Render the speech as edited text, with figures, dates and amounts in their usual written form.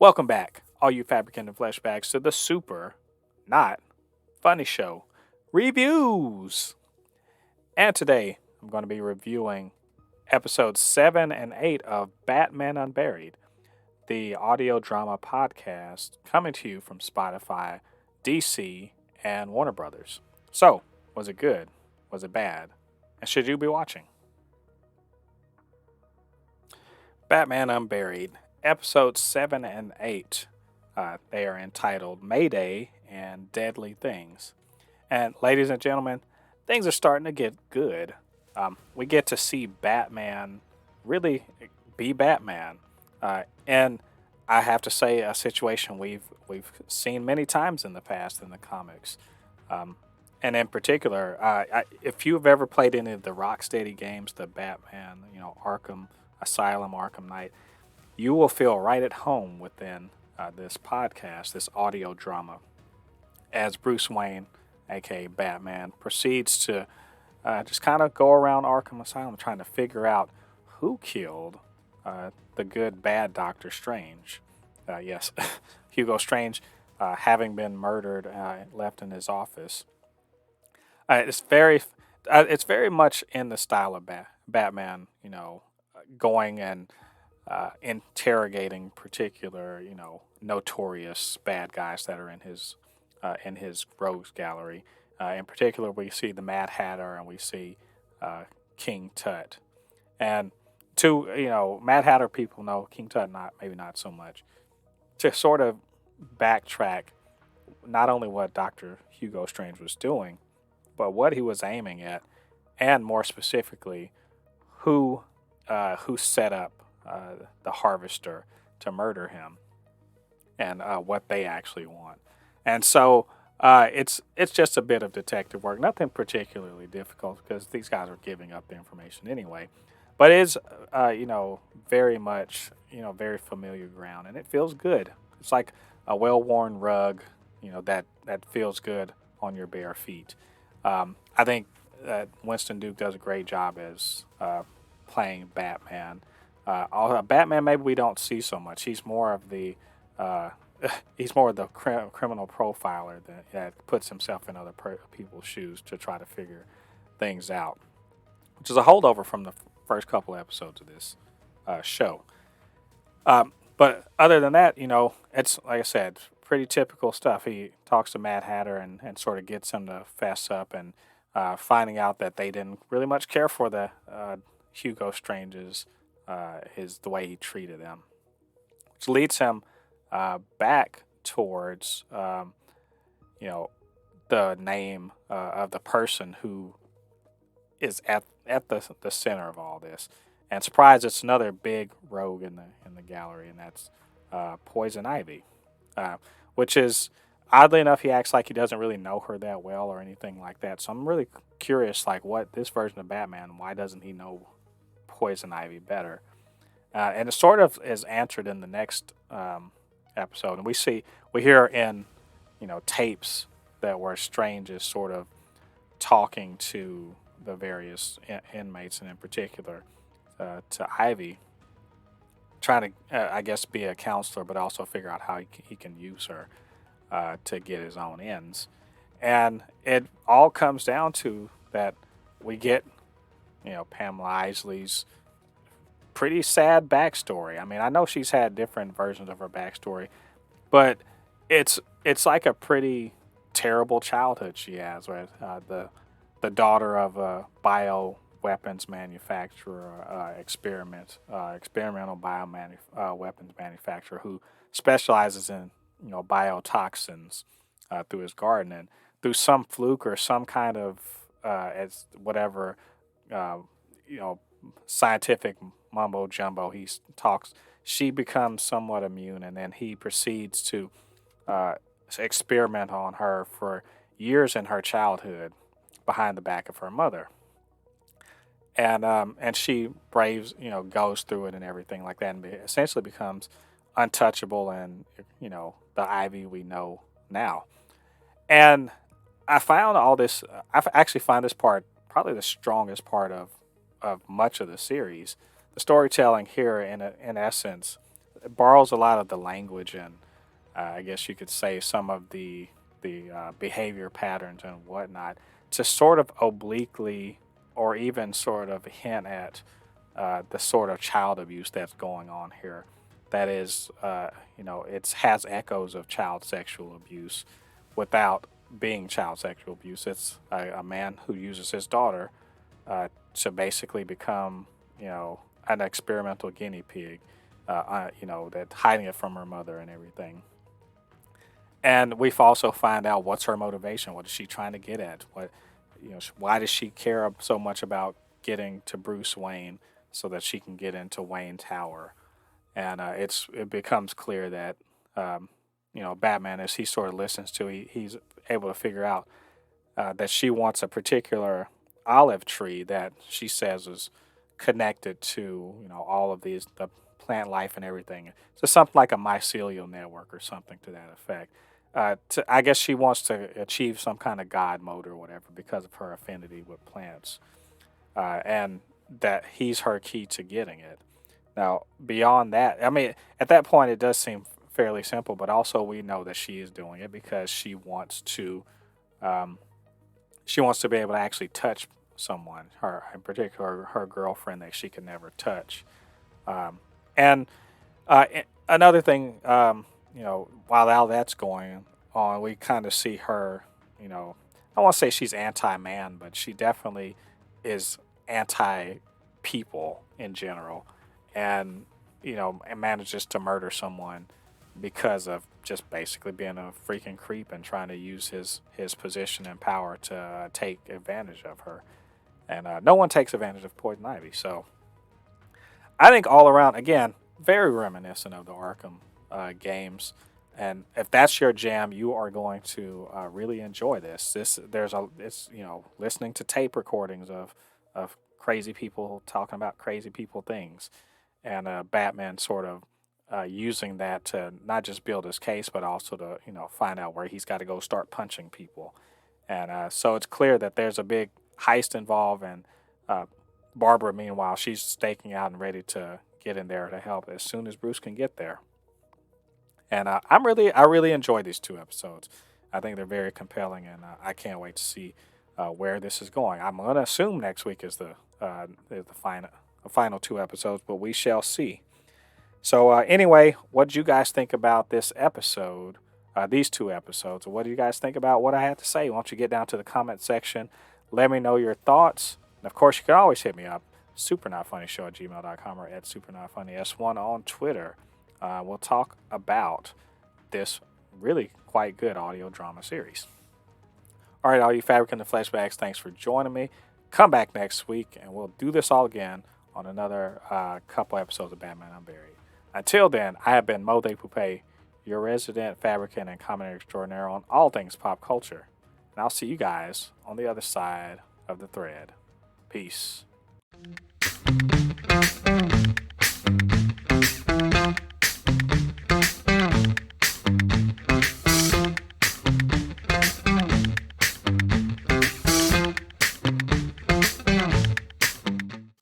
Welcome back, all you Fabricants and Fleshbags, to the super, not funny show reviews. And today I'm going to be reviewing episodes 7 and 8 of Batman Unburied, the audio drama podcast coming to you from Spotify, DC, and Warner Brothers. So, was it good? Was it bad? And should you be watching? Batman Unburied, episodes 7 and 8. They are entitled Mayday and Deadly Things. And, ladies and gentlemen, things are starting to get good. We get to see Batman really be Batman. And I have to say, a situation we've seen many times in the past in the comics. And in particular, if you've ever played any of the Rocksteady games, the Batman, Arkham Asylum, Arkham Knight, you will feel right at home within this podcast, this audio drama, as Bruce Wayne, aka Batman, proceeds to just kind of go around Arkham Asylum trying to figure out who killed the good bad Doctor Strange. Yes, Hugo Strange, having been murdered, left in his office. It's very much in the style of Batman, going and interrogating particular, notorious bad guys that are in his rogues gallery. In particular, we see the Mad Hatter and we see King Tut. And Mad Hatter people know, King Tut maybe not so much. To sort of backtrack not only what Dr. Hugo Strange was doing, but what he was aiming at, and more specifically, who set up the Harvester to murder him, and what they actually want. And so it's just a bit of detective work, nothing particularly difficult because these guys are giving up the information anyway. But it is very much very familiar ground, and it feels good. It's like a well-worn rug, that feels good on your bare feet. I think that Winston Duke does a great job as playing Batman. Batman, maybe we don't see so much. He's more of the criminal profiler that puts himself in other people's shoes to try to figure things out, which is a holdover from the first couple episodes of this show. But other than that, it's like I said, pretty typical stuff. He talks to Mad Hatter and sort of gets him to fess up, and finding out that they didn't really much care for the Hugo Strange's the way he treated them, which leads him back towards the name of the person who is at the center of all this. And surprise, it's another big rogue in the gallery, and that's Poison Ivy, which is oddly enough, he acts like he doesn't really know her that well or anything like that. So I'm really curious, like, what this version of Batman, why doesn't he know Poison Ivy better? And it sort of is answered in the next episode, and we hear in tapes that where Strange is sort of talking to the various inmates, and in particular to Ivy, trying to I guess be a counselor, but also figure out how he can use her to get his own ends. And it all comes down to that we get Pamela Isley's pretty sad backstory. I mean, I know she's had different versions of her backstory, but it's like a pretty terrible childhood she has, right? The daughter of a bio weapons manufacturer, experimental weapons manufacturer who specializes in biotoxins through his garden, and through some fluke or some kind of as whatever scientific mumbo jumbo he talks, she becomes somewhat immune, and then he proceeds to experiment on her for years in her childhood behind the back of her mother. And she braves, goes through it and everything like that, and essentially becomes untouchable, and the Ivy we know now. And I found all this. I actually find this part probably the strongest part of much of the series. The storytelling here, in essence, it borrows a lot of the language and I guess you could say some of the behavior patterns and whatnot to sort of obliquely or even sort of hint at the sort of child abuse that's going on here. That is, it has echoes of child sexual abuse without being child sexual abuse. It's a man who uses his daughter to basically become, an experimental guinea pig, that hiding it from her mother and everything. And we've also find out what's her motivation. What is she trying to get at? Why does she care so much about getting to Bruce Wayne so that she can get into Wayne Tower? And it becomes clear that Batman, as he sort of listens to, he's able to figure out that she wants a particular olive tree that she says is connected to all of the plant life and everything. So something like a mycelial network or something to that effect. I guess she wants to achieve some kind of god mode or whatever because of her affinity with plants, and that he's her key to getting it. Now, beyond that, I mean, at that point, it does seem fairly simple, but also we know that she is doing it because um, she wants to be able to actually touch someone, her in particular, her girlfriend that she can never touch. And another thing, while all that's going on, we kind of see her, I won't say she's anti man, but she definitely is anti people in general. And, and manages to murder someone because of just basically being a freaking creep and trying to use his position and power to take advantage of her. And no one takes advantage of Poison Ivy. So I think all around, again, very reminiscent of the Arkham games. And if that's your jam, you are going to really enjoy this. It's listening to tape recordings of crazy people talking about crazy people things, and Batman sort of using that to not just build his case, but also to find out where he's got to go start punching people. And so it's clear that there's a big heist involved, and uh, Barbara, meanwhile, she's staking out and ready to get in there to help as soon as Bruce can get there. And I really enjoy these two episodes. I think they're very compelling, and I can't wait to see where this is going. I'm going to assume next week is the final two episodes, but we shall see. So anyway, what do you guys think about this episode? These two episodes. What do you guys think about what I had to say? Why don't you get down to the comment section? Let me know your thoughts. And of course, you can always hit me up, supernotfunnyshow@gmail.com or at supernotfunnys1 on Twitter. We'll talk about this really quite good audio drama series. All right, all you Fabricants and Fleshbags, thanks for joining me. Come back next week, and we'll do this all again on another couple episodes of Batman Unburied. Until then, I have been Mo de Poupée, your resident fabricant and commentator extraordinaire on all things pop culture. And I'll see you guys on the other side of the thread. Peace.